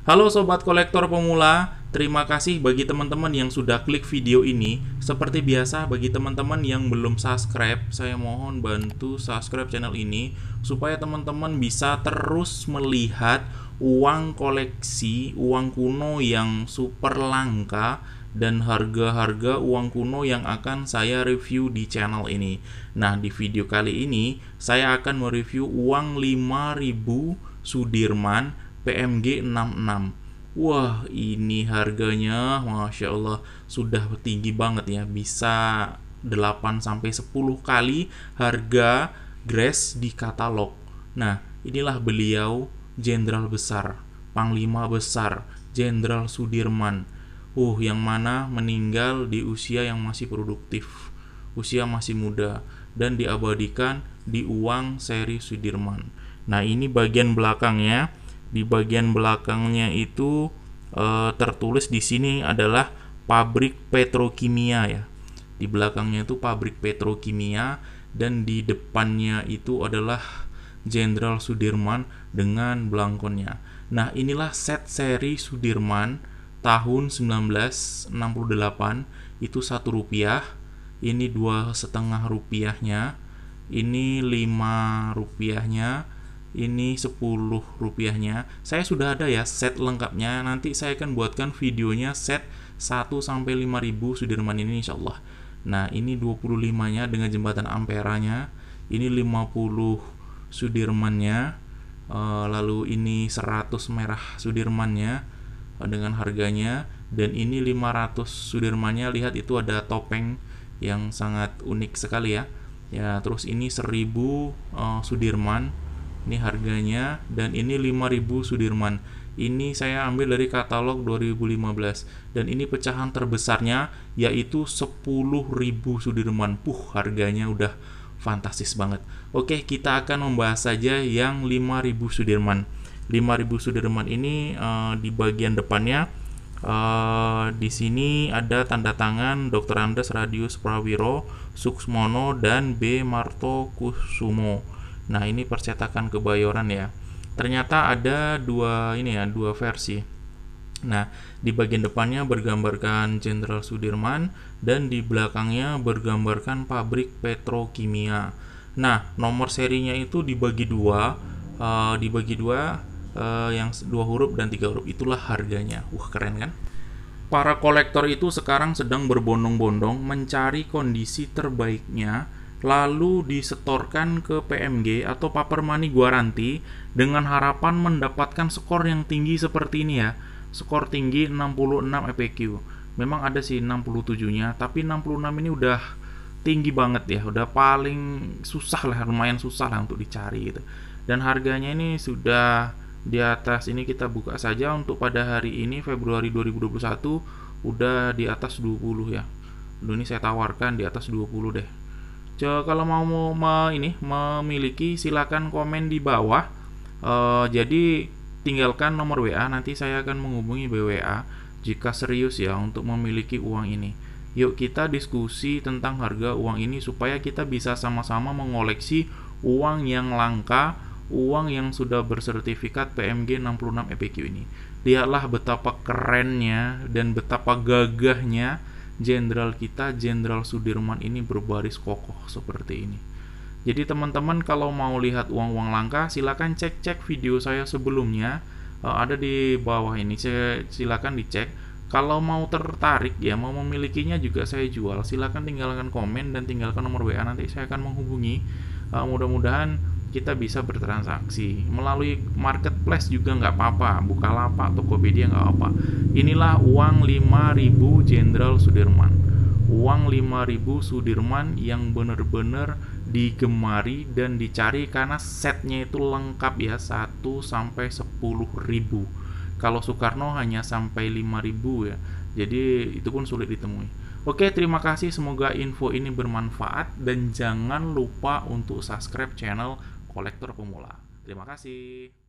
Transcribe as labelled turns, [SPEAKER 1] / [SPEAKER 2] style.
[SPEAKER 1] Halo sobat kolektor pemula, terima kasih bagi teman-teman yang sudah klik video ini. Seperti biasa, bagi teman-teman yang belum subscribe, saya mohon bantu subscribe channel ini supaya teman-teman bisa terus melihat uang koleksi, uang kuno yang super langka dan harga-harga uang kuno yang akan saya review di channel ini. Nah, di video kali ini saya akan mereview uang 5000 Sudirman PMG 66. Wah, ini harganya Masya Allah sudah tinggi banget ya. Bisa 8-10 kali harga Grace di katalog. Nah, inilah beliau, Jenderal Besar, Panglima Besar, Jenderal Sudirman. Yang mana meninggal di usia yang masih produktif, usia masih muda, dan diabadikan di uang seri Sudirman. Nah, ini bagian belakangnya. Di bagian belakangnya itu tertulis di sini adalah pabrik petrokimia ya. Di belakangnya itu pabrik petrokimia dan di depannya itu adalah Jenderal Sudirman dengan belangkonnya. Nah, inilah set seri Sudirman tahun 1968, itu Rp1. Ini 2,5 rupiahnya. Ini 5 rupiahnya. Ini 10 rupiahnya. Saya sudah ada ya set lengkapnya. Nanti saya akan buatkan videonya set 1-5.000 Sudirman ini insyaallah. Nah, ini 25-nya dengan jembatan Amperanya. Ini 50 Sudirmannya. Lalu ini 100 merah Sudirmannya dengan harganya. Dan ini 500 Sudirmannya. Lihat itu ada topeng yang sangat unik sekali ya. Ya, terus ini 1000 Sudirman. Ini harganya, dan ini 5000 Sudirman. Ini saya ambil dari katalog 2015 dan ini pecahan terbesarnya yaitu 10.000 Sudirman. Harganya udah fantastis banget. Oke, kita akan membahas saja yang 5000 Sudirman. 5000 Sudirman ini di bagian depannya di sini ada tanda tangan Dr. Andes Radius Prawiro Suksmono dan B. Marto Kusumo. Nah, ini percetakan Kebayoran ya. Ternyata ada dua versi. Nah, di bagian depannya bergambarkan Jenderal Sudirman dan di belakangnya bergambarkan pabrik petrokimia. Nah, nomor serinya itu dibagi dua, yang 2 huruf dan 3 huruf. Itulah harganya. Keren kan? Para kolektor itu sekarang sedang berbondong-bondong mencari kondisi terbaiknya, lalu disetorkan ke PMG atau paper money guarantee dengan harapan mendapatkan skor yang tinggi seperti ini ya. Skor tinggi 66 EPQ. Memang ada sih 67-nya, tapi 66 ini udah tinggi banget ya. Udah paling susah lah, lumayan susah lah untuk dicari gitu. Dan harganya ini sudah di atas, ini kita buka saja untuk pada hari ini Februari 2021 udah di atas 20 ya. Ini saya tawarkan di atas 20 deh. Kalau mau memiliki silakan komen di bawah. Jadi tinggalkan nomor WA, nanti saya akan menghubungi BWA jika serius ya untuk memiliki uang ini. Yuk kita diskusi tentang harga uang ini supaya kita bisa sama-sama mengoleksi uang yang langka, uang yang sudah bersertifikat PMG 66 EPQ ini. Lihatlah betapa kerennya dan betapa gagahnya Jenderal kita, Jenderal Sudirman ini berbaris kokoh seperti ini. Jadi teman-teman kalau mau lihat uang-uang langka, silakan cek video saya sebelumnya, ada di bawah ini. Silakan dicek. Kalau mau tertarik ya, mau memilikinya juga saya jual. Silakan tinggalkan komen dan tinggalkan nomor WA, nanti saya akan menghubungi. Mudah-mudahan kita bisa bertransaksi melalui marketplace juga nggak apa-apa, Bukalapak, Tokopedia nggak apa. Inilah uang 5000 Jenderal Sudirman, uang 5000 Sudirman yang benar-benar digemari dan dicari karena setnya itu lengkap ya, 1-10.000. Kalau Soekarno hanya sampai 5000 ya, jadi itu pun sulit ditemui. Oke, terima kasih, semoga info ini bermanfaat dan jangan lupa untuk subscribe channel Kolektor Pemula. Terima kasih.